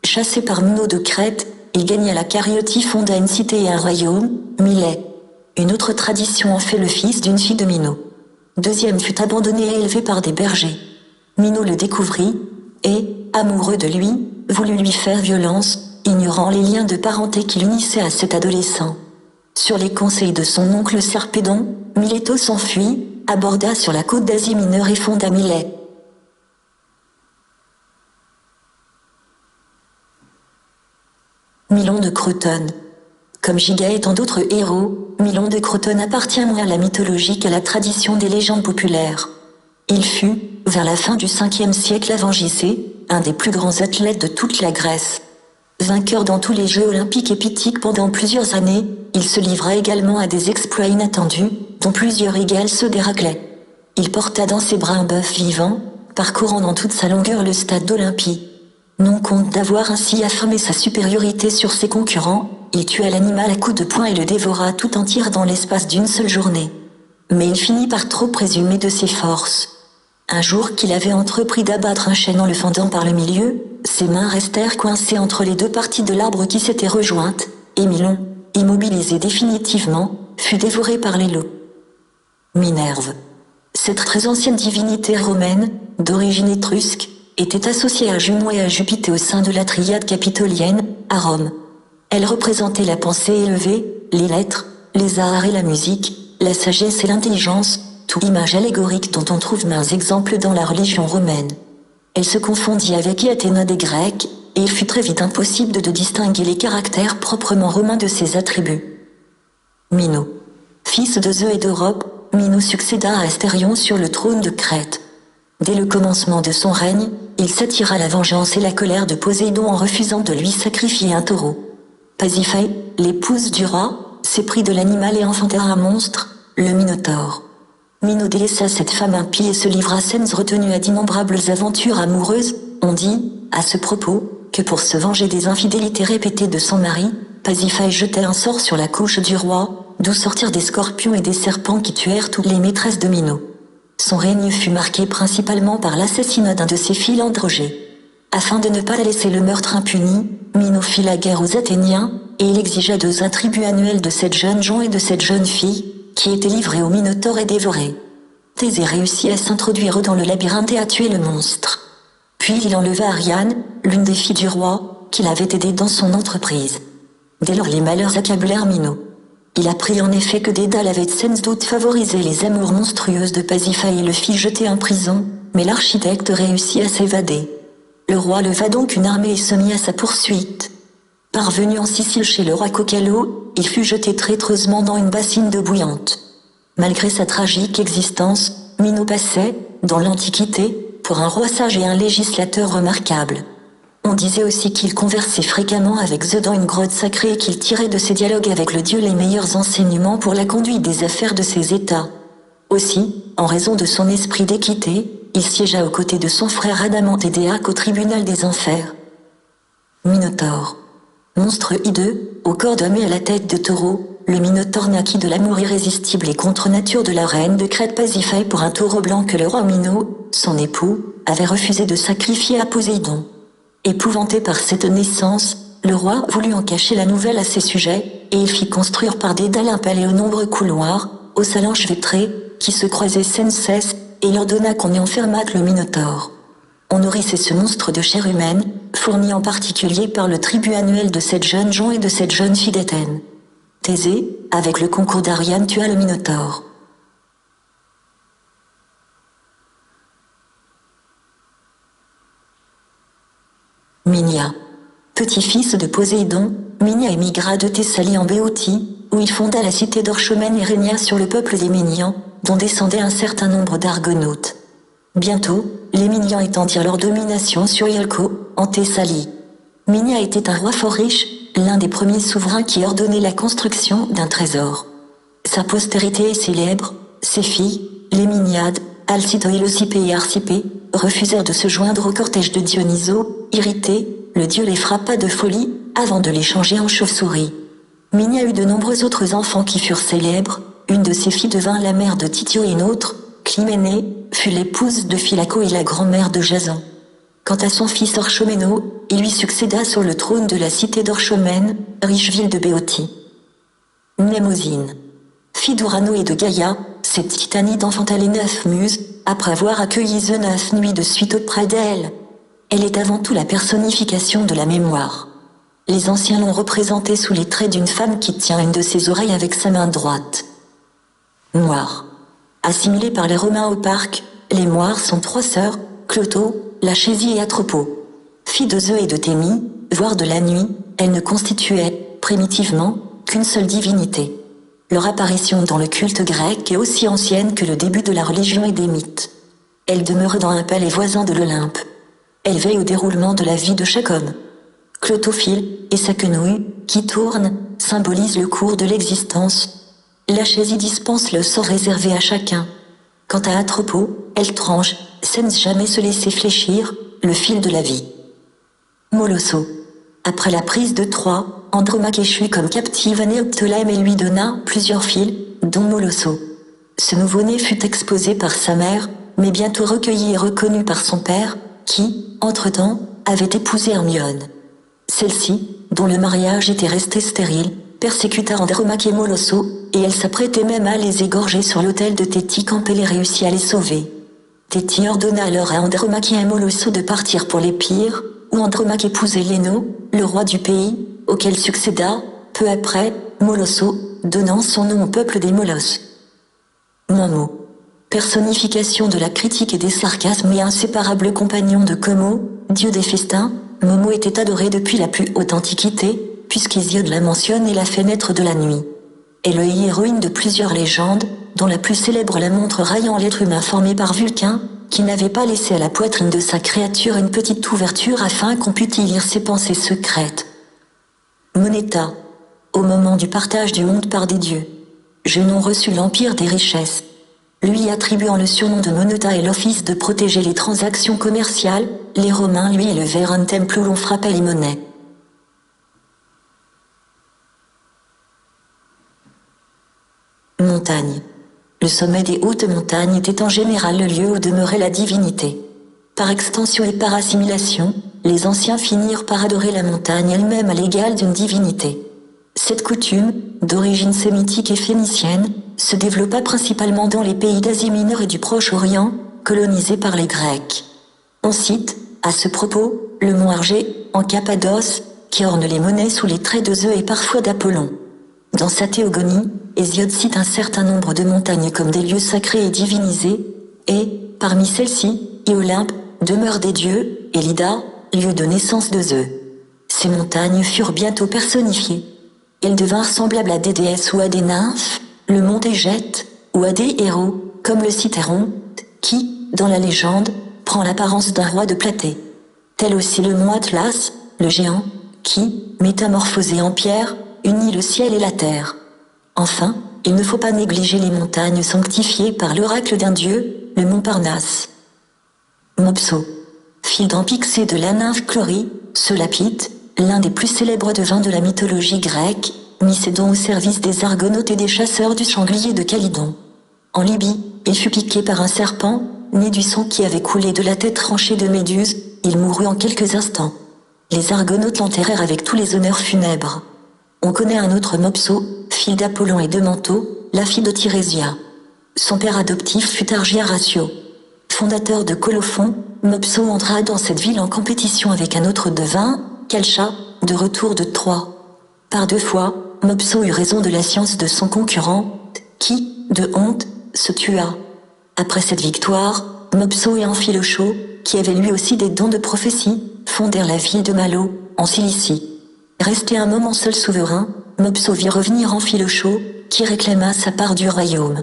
Chassé par Mino de Crète, il gagna la Caryotie, fonda une cité et un royaume, Milet. Une autre tradition en fait le fils d'une fille de Mino. Deuxième fut abandonné et élevé par des bergers. Mino le découvrit, et, amoureux de lui, voulut lui faire violence, ignorant les liens de parenté qui l'unissaient à cet adolescent. Sur les conseils de son oncle Sarpédon, Mileto s'enfuit, aborda sur la côte d'Asie mineure et fonda Milet. Milon de Crotone. Comme Giga et tant d'autres héros, Milon de Crotone appartient moins à la mythologie qu'à la tradition des légendes populaires. Il fut, vers la fin du 5e siècle avant JC, un des plus grands athlètes de toute la Grèce. Vainqueur dans tous les Jeux olympiques et pythiques pendant plusieurs années, il se livra également à des exploits inattendus, dont plusieurs égalent ceux d'Héraclès. Il porta dans ses bras un bœuf vivant, parcourant dans toute sa longueur le stade d'Olympie. Non compte d'avoir ainsi affirmé sa supériorité sur ses concurrents, il tua l'animal à coups de poing et le dévora tout entier dans l'espace d'une seule journée. Mais il finit par trop présumer de ses forces. Un jour qu'il avait entrepris d'abattre un chêne en le fendant par le milieu, ses mains restèrent coincées entre les deux parties de l'arbre qui s'étaient rejointes, et Milon, immobilisé définitivement, fut dévoré par les loups. Minerve. Cette très ancienne divinité romaine, d'origine étrusque, était associée à Junon et à Jupiter au sein de la triade capitolienne, à Rome. Elle représentait la pensée élevée, les lettres, les arts et la musique, la sagesse et l'intelligence, tout image allégorique dont on trouve maints exemples dans la religion romaine. Elle se confondit avec Athéna des Grecs, et il fut très vite impossible de distinguer les caractères proprement romains de ses attributs. Mino. Fils de Zeus et d'Europe, Mino succéda à Astérion sur le trône de Crète. Dès le commencement de son règne, il s'attira la vengeance et la colère de Poséidon en refusant de lui sacrifier un taureau. Pasiphée, l'épouse du roi, s'éprit de l'animal et enfanta un monstre, le Minotaure. Mino délaissa cette femme impie et se livra sans retenue à d'innombrables aventures amoureuses. On dit, à ce propos, que pour se venger des infidélités répétées de son mari, Pasiphée jetait un sort sur la couche du roi, d'où sortirent des scorpions et des serpents qui tuèrent toutes les maîtresses de Mino. Son règne fut marqué principalement par l'assassinat d'un de ses fils Androgée. Afin de ne pas laisser le meurtre impuni, Mino fit la guerre aux Athéniens, et il exigea 2 attributs annuels de cette jeune gens et de cette jeune fille, qui étaient livrés au Minotaure et dévorés. Thésée réussit à s'introduire dans le labyrinthe et à tuer le monstre. Puis il enleva Ariane, l'une des filles du roi, qui l'avait aidé dans son entreprise. Dès lors les malheurs accablèrent Mino. Il apprit en effet que Dédale avait sans doute favorisé les amours monstrueuses de Pasiphae et le fit jeter en prison, mais l'architecte réussit à s'évader. Le roi leva donc une armée et se mit à sa poursuite. Parvenu en Sicile chez le roi Cocallo, il fut jeté traîtreusement dans une bassine d'eau bouillante. Malgré sa tragique existence, Minot passait, dans l'Antiquité, pour un roi sage et un législateur remarquable. On disait aussi qu'il conversait fréquemment avec Zeus dans une grotte sacrée et qu'il tirait de ses dialogues avec le dieu les meilleurs enseignements pour la conduite des affaires de ses États. Aussi, en raison de son esprit d'équité, il siégea aux côtés de son frère Adamante et d'Éaque au tribunal des enfers. Minotaure. Monstre hideux, au corps d'homme et à la tête de taureau, le Minotaure naquit de l'amour irrésistible et contre nature de la reine de Crète Pasiphae pour un taureau blanc que le roi Minot, son époux, avait refusé de sacrifier à Poséidon. Épouvanté par cette naissance, le roi voulut en cacher la nouvelle à ses sujets, et il fit construire par Dédale un palais aux nombreux couloirs, aux salanches vitrées, qui se croisaient sans cesse, et il ordonna qu'on y enfermât le Minotaure. On nourrissait ce monstre de chair humaine, fourni en particulier par le tribut annuel de 7 jeunes gens et de 7 jeunes filles d'Athènes. Thésée, avec le concours d'Ariane, tua le Minotaure. Minia. Petit-fils de Poséidon, Minia émigra de Thessalie en Béotie, où il fonda la cité d'Orchomène et régna sur le peuple des Minians, dont descendaient un certain nombre d'Argonautes. Bientôt, les Minians étendirent leur domination sur Iolco, en Thessalie. Minia était un roi fort riche, l'un des premiers souverains qui ordonnait la construction d'un trésor. Sa postérité est célèbre, ses filles, les Miniades, Alcitoé, Leucippé et Arcippé, refusèrent de se joindre au cortège de Dionyso. Irrité, le dieu les frappa de folie, avant de les changer en chauves-souris. Minia eut de nombreux autres enfants qui furent célèbres, une de ses filles devint la mère de Tithio et une autre, Clyménée, fut l'épouse de Philaco et la grand-mère de Jason. Quant à son fils Orchoméno, il lui succéda sur le trône de la cité d'Orchomène, riche ville de Béotie. Mnémosyne. Fille d'Urano et de Gaïa, cette titanide enfanta les 9 muses, après avoir accueilli Zeus 9 nuits de suite auprès d'elle. Elle est avant tout la personnification de la mémoire. Les anciens l'ont représentée sous les traits d'une femme qui tient une de ses oreilles avec sa main droite. Moire. Assimilées par les Romains au parc, les Moires sont 3 sœurs, Cloto, Lachésie et Atropos. Filles de Zeus et de Thémie, voire de la nuit, elles ne constituaient, primitivement, qu'une seule divinité. Leur apparition dans le culte grec est aussi ancienne que le début de la religion et des mythes. Elles demeurent dans un palais voisin de l'Olympe. Elles veillent au déroulement de la vie de chaque homme. Clotophile, et sa quenouille, qui tourne, symbolise le cours de l'existence. Lachésie dispense le sort réservé à chacun. Quant à Atropos, elle tranche, sans jamais se laisser fléchir, le fil de la vie. Molosso. Après la prise de Troie, Andromaque échut comme captive à Néoptolème et lui donna plusieurs fils, dont Molosso. Ce nouveau-né fut exposé par sa mère, mais bientôt recueilli et reconnu par son père, qui, entre-temps, avait épousé Hermione. Celle-ci, dont le mariage était resté stérile, persécuta Andromaque et Molosso, et elle s'apprêtait même à les égorger sur l'autel de Thétis quand elle réussit à les sauver. Thétis ordonna alors à Andromaque et à Molosso de partir pour l'Épire, où Andromaque épousait Léno, le roi du pays, auquel succéda, peu après, Molosso, donnant son nom au peuple des Molosses. Momo. Personnification de la critique et des sarcasmes et inséparable compagnon de Como, dieu des festins, Momo était adorée depuis la plus haute antiquité, puisqu'Hésiode la mentionne et la fait naître de la nuit. Elle est héroïne de plusieurs légendes, dont la plus célèbre la montre raillant l'être humain formé par Vulcain, qui n'avait pas laissé à la poitrine de sa créature une petite ouverture afin qu'on pût y lire ses pensées secrètes. Moneta. Au moment du partage du monde par des dieux. Junon reçut l'empire des richesses. Lui attribuant le surnom de Moneta et l'office de protéger les transactions commerciales, les Romains lui élevèrent un temple où l'on frappait les monnaies. Montagne. Le sommet des hautes montagnes était en général le lieu où demeurait la divinité. Par extension et par assimilation, les anciens finirent par adorer la montagne elle-même à l'égal d'une divinité. Cette coutume, d'origine sémitique et phénicienne, se développa principalement dans les pays d'Asie mineure et du Proche-Orient, colonisés par les Grecs. On cite, à ce propos, le mont Argé, en Cappadoce, qui orne les monnaies sous les traits de Zeus et parfois d'Apollon. Dans sa théogonie, Hésiode cite un certain nombre de montagnes comme des lieux sacrés et divinisés, et, parmi celles-ci, Olympe, demeure des dieux, et Lida, lieu de naissance de Zeus. Ces montagnes furent bientôt personnifiées. Elles devinrent semblables à des déesses ou à des nymphes, le mont Égette, ou à des héros, comme le Cithéron, qui, dans la légende, prend l'apparence d'un roi de Platée. Tel aussi le mont Atlas, le géant, qui, métamorphosé en pierre, unit le ciel et la terre. Enfin, il ne faut pas négliger les montagnes sanctifiées par l'oracle d'un dieu, le mont Parnasse. Mopso. Fille d'Ampyxé de la nymphe Chlorie, ce Lapith, l'un des plus célèbres devins de la mythologie grecque, mit ses dons au service des Argonautes et des chasseurs du sanglier de Calydon. En Libye, il fut piqué par un serpent, né du sang qui avait coulé de la tête tranchée de Méduse, il mourut en quelques instants. Les Argonautes l'enterrèrent avec tous les honneurs funèbres. On connaît un autre Mopso, fille d'Apollon et de Manto, la fille de Tirésia. Son père adoptif fut Argia Ratio. Fondateur de Colophon, Mopso entra dans cette ville en compétition avec un autre devin, Calcha, de retour de Troie. Par 2 fois, Mopso eut raison de la science de son concurrent, qui, de honte, se tua. Après cette victoire, Mopso et Amphilochos, qui avait lui aussi des dons de prophétie, fondèrent la ville de Malo, en Cilicie. Resté un moment seul souverain, Mopso vit revenir Amphilochos, qui réclama sa part du royaume.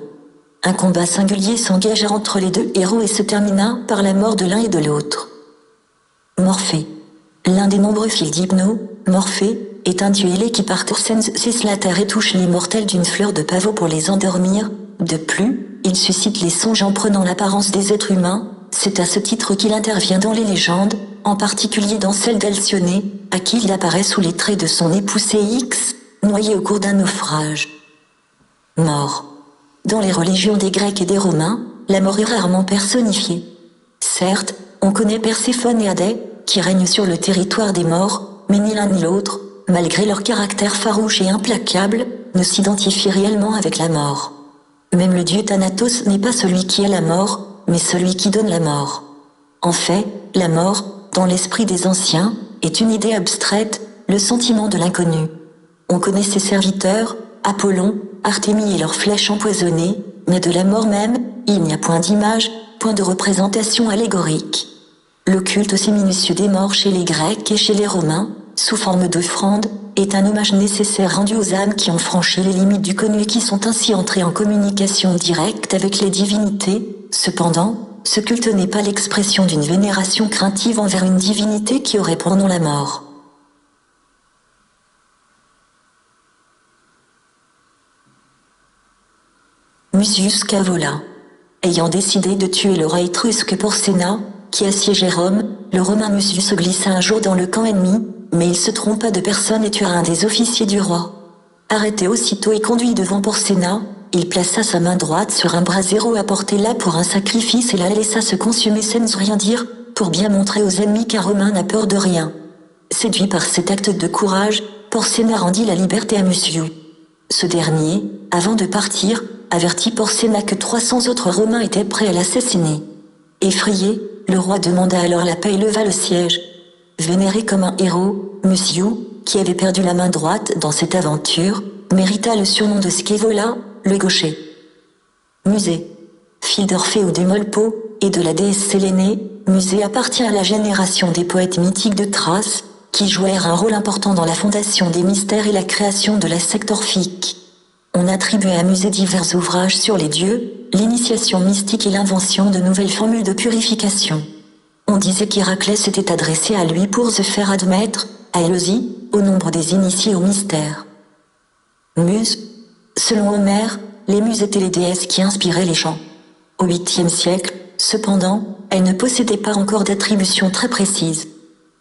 Un combat singulier s'engagea entre les 2 héros et se termina par la mort de l'un et de l'autre. Morphée. L'un des nombreux fils d'Hypno, Morphée, est un dieu ailé qui parcourt la terre et touche les mortels d'une fleur de pavot pour les endormir. De plus, il suscite les songes en prenant l'apparence des êtres humains. C'est à ce titre qu'il intervient dans les légendes, en particulier dans celle d'Alcyone, à qui il apparaît sous les traits de son époux Céix, noyé au cours d'un naufrage. Mort. Dans les religions des Grecs et des Romains, la mort est rarement personnifiée. Certes, on connaît Perséphone et Hadès, qui règnent sur le territoire des morts, mais ni l'un ni l'autre, malgré leur caractère farouche et implacable, ne s'identifie réellement avec la mort. Même le dieu Thanatos n'est pas celui qui a la mort, mais celui qui donne la mort. En fait, la mort, dans l'esprit des anciens, est une idée abstraite, le sentiment de l'inconnu. On connaît ses serviteurs, Apollon, Artémie et leurs flèches empoisonnées, mais de la mort même, il n'y a point d'image, point de représentation allégorique. Le culte aussi minutieux des morts chez les Grecs et chez les Romains, sous forme d'offrande, est un hommage nécessaire rendu aux âmes qui ont franchi les limites du connu et qui sont ainsi entrées en communication directe avec les divinités. Cependant, ce culte n'est pas l'expression d'une vénération craintive envers une divinité qui aurait pour nom la mort. Mucius Scaevola. Ayant décidé de tuer le roi étrusque Porséna, qui assiégeait Rome, le Romain Mucius se glissa un jour dans le camp ennemi, mais il se trompa de personne et tua un des officiers du roi. Arrêté aussitôt et conduit devant Porséna, il plaça sa main droite sur un brasero apporté là pour un sacrifice et la laissa se consumer sans rien dire, pour bien montrer aux ennemis qu'un Romain n'a peur de rien. Séduit par cet acte de courage, Porséna rendit la liberté à Mucius. Ce dernier, avant de partir, avertit Porséna que 300 autres Romains étaient prêts à l'assassiner. Effrayé, le roi demanda alors la paix et leva le siège. Vénéré comme un héros, Mucius, qui avait perdu la main droite dans cette aventure, mérita le surnom de Scaevola, le gaucher. Musée. Fille d'Orphée ou d'Eumolpo, et de la déesse Sélénée, Musée appartient à la génération des poètes mythiques de Thrace, qui jouèrent un rôle important dans la fondation des mystères et la création de la secte orphique. On attribuait à Musée divers ouvrages sur les dieux, l'initiation mystique et l'invention de nouvelles formules de purification. On disait qu'Héraclès s'était adressé à lui pour se faire admettre, à Éleusis, au nombre des initiés au mystère. Muses. Selon Homère, les muses étaient les déesses qui inspiraient les chants. Au 8e siècle, cependant, elles ne possédaient pas encore d'attributions très précises.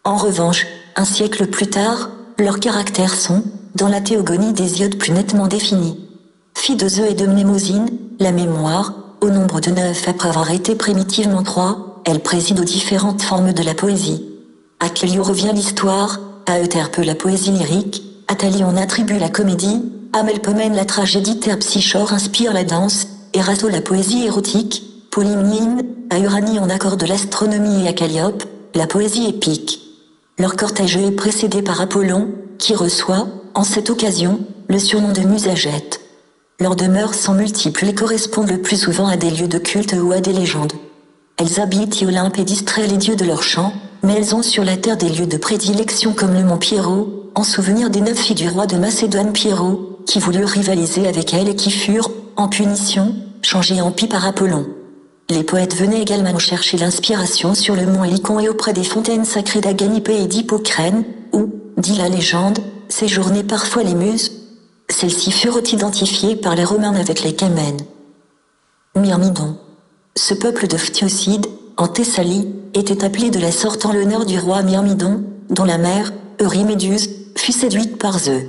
En revanche, un siècle plus tard, leurs caractères sont, dans la théogonie d'Hésiode, plus nettement définis. Fille de Zeus et de Mnémosyne, la mémoire, au nombre de 9 après avoir été primitivement 3, elle préside aux différentes formes de la poésie. À Clélio revient l'histoire, à Euterpe la poésie lyrique, à Thalie on attribue la comédie, à Melpomène la tragédie, Terpsichore inspire la danse, Erato la poésie érotique, Polymnie, à Uranie on accorde l'astronomie et à Calliope, la poésie épique. Leur cortège est précédé par Apollon, qui reçoit, en cette occasion, le surnom de Musagète. Leurs demeures sont multiples et correspondent le plus souvent à des lieux de culte ou à des légendes. Elles habitent Olympe et distraient les dieux de leur chant, mais elles ont sur la terre des lieux de prédilection comme le mont Pierrot, en souvenir des 9 filles du roi de Macédoine Pierrot, qui voulurent rivaliser avec elles et qui furent, en punition, changées en pie par Apollon. Les poètes venaient également chercher l'inspiration sur le mont Hélicon et auprès des fontaines sacrées d'Aganipée et d'Hippocrène, où, dit la légende, séjournaient parfois les muses. Celles-ci furent identifiées par les Romains avec les Camènes. Myrmidon. Ce peuple de Phtiocydes, en Thessalie, était appelé de la sorte en l'honneur du roi Myrmidon, dont la mère, Euryméduse, fut séduite par Zeus.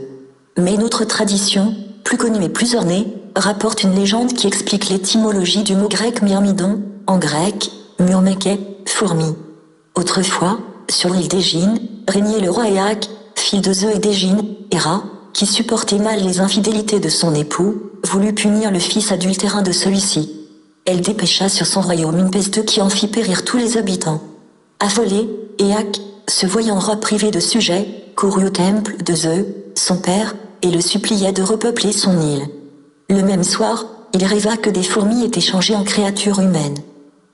Mais une autre tradition, plus connue et plus ornée, rapporte une légende qui explique l'étymologie du mot grec Myrmidon, en grec, murmeke, fourmi. Autrefois, sur l'île d'Égine, régnait le roi Éaque, fils de Zeus et d'Égine, Héra, qui supportait mal les infidélités de son époux, voulut punir le fils adultérin de celui-ci. Elle dépêcha sur son royaume une peste qui en fit périr tous les habitants. Affolé, Éaque, se voyant roi privé de sujets, courut au temple de Zeus, son père, et le supplia de repeupler son île. Le même soir, il rêva que des fourmis étaient changées en créatures humaines.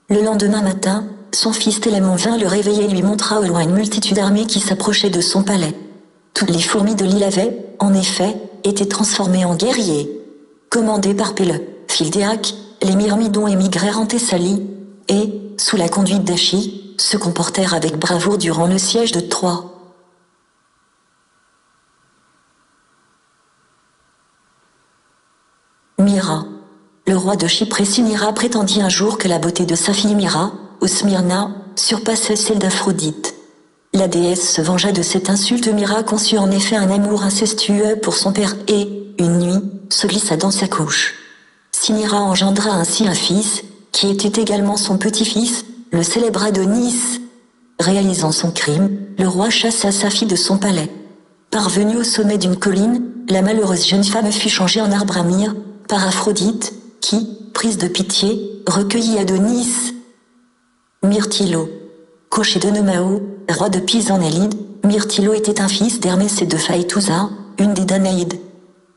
Le lendemain matin, son fils Télamon vint le réveiller et lui montra au loin une multitude armée qui s'approchait de son palais. Toutes les fourmis de l'île avaient, en effet, été transformées en guerriers. Commandés par Péleu, fils d'Éaque, les Myrmidons émigrèrent en Thessalie, et, sous la conduite d'Achille, se comportèrent avec bravoure durant le siège de Troie. Myra. Le roi de Chypre Mira prétendit un jour que la beauté de sa fille Myra, ou Smyrna, surpassait celle d'Aphrodite. La déesse se vengea de cette insulte. Myra conçut en effet un amour incestueux pour son père et, une nuit, se glissa dans sa couche. Myra engendra ainsi un fils, qui était également son petit-fils, le célèbre Adonis. Réalisant son crime, le roi chassa sa fille de son palais. Parvenue au sommet d'une colline, la malheureuse jeune femme fut changée en arbre à myrrhe, par Aphrodite, qui, prise de pitié, recueillit Adonis. Myrtilo. Cocher de Nomao, roi de Pise en Élide, Myrtilo était un fils d'Hermès et de Phaétousa, une des Danaïdes.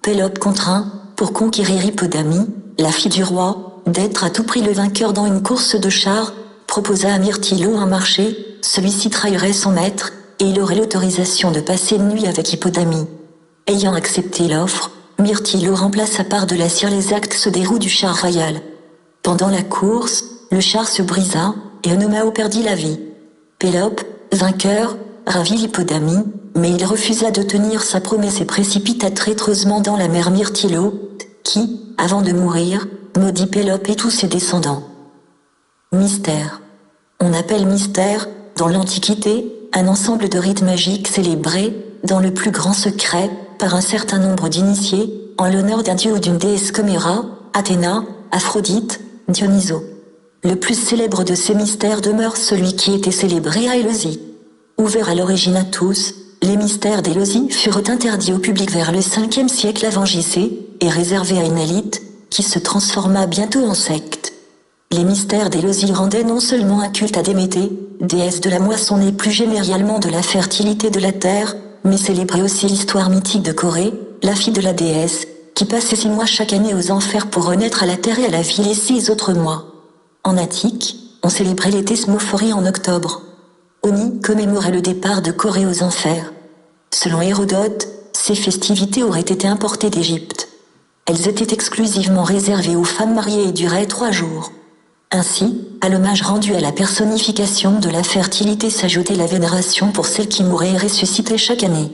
Pélope contraint, pour conquérir Hippodamie, la fille du roi, d'être à tout prix le vainqueur dans une course de chars, proposa à Myrtilo un marché, celui-ci trahirait son maître, et il aurait l'autorisation de passer une nuit avec Hippodamie. Ayant accepté l'offre, Myrtilo remplaça par de la cire les axes des roues du char royal. Pendant la course, le char se brisa, et Onomao perdit la vie. Pélope, vainqueur, ravit Hippodamie, mais il refusa de tenir sa promesse et précipita traîtreusement dans la mer Myrtilo, qui, avant de mourir, maudit Pélope et tous ses descendants. Mystère. On appelle mystère, dans l'Antiquité, un ensemble de rites magiques célébrés, dans le plus grand secret, par un certain nombre d'initiés, en l'honneur d'un dieu ou d'une déesse comme Héra, Athéna, Aphrodite, Dionysos. Le plus célèbre de ces mystères demeure celui qui était célébré à Éleusis. Ouvert à l'origine à tous, les mystères d'Éleusis furent interdits au public vers le 5e siècle avant J.C., et réservés à une élite, qui se transforma bientôt en secte. Les mystères d'Éleusis rendaient non seulement un culte à Déméter, déesse de la moisson et plus généralement de la fertilité de la terre, mais célébraient aussi l'histoire mythique de Corée, la fille de la déesse, qui passait 6 mois chaque année aux enfers pour renaître à la terre et à la vie les 6 autres mois. En Attique, on célébrait les thesmophories en octobre. Oni commémorait le départ de Corée aux enfers. Selon Hérodote, ces festivités auraient été importées d'Égypte. Elles étaient exclusivement réservées aux femmes mariées et duraient 3 jours. Ainsi, à l'hommage rendu à la personnification de la fertilité s'ajoutait la vénération pour celles qui mouraient et ressuscitaient chaque année.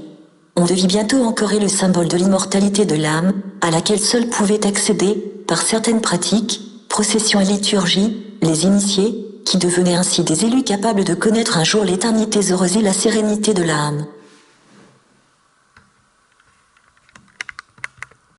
On devit bientôt en Corée le symbole de l'immortalité de l'âme, à laquelle seuls pouvaient accéder, par certaines pratiques, processions et liturgies, les initiés, qui devenaient ainsi des élus capables de connaître un jour l'éternité heureuse et la sérénité de l'âme.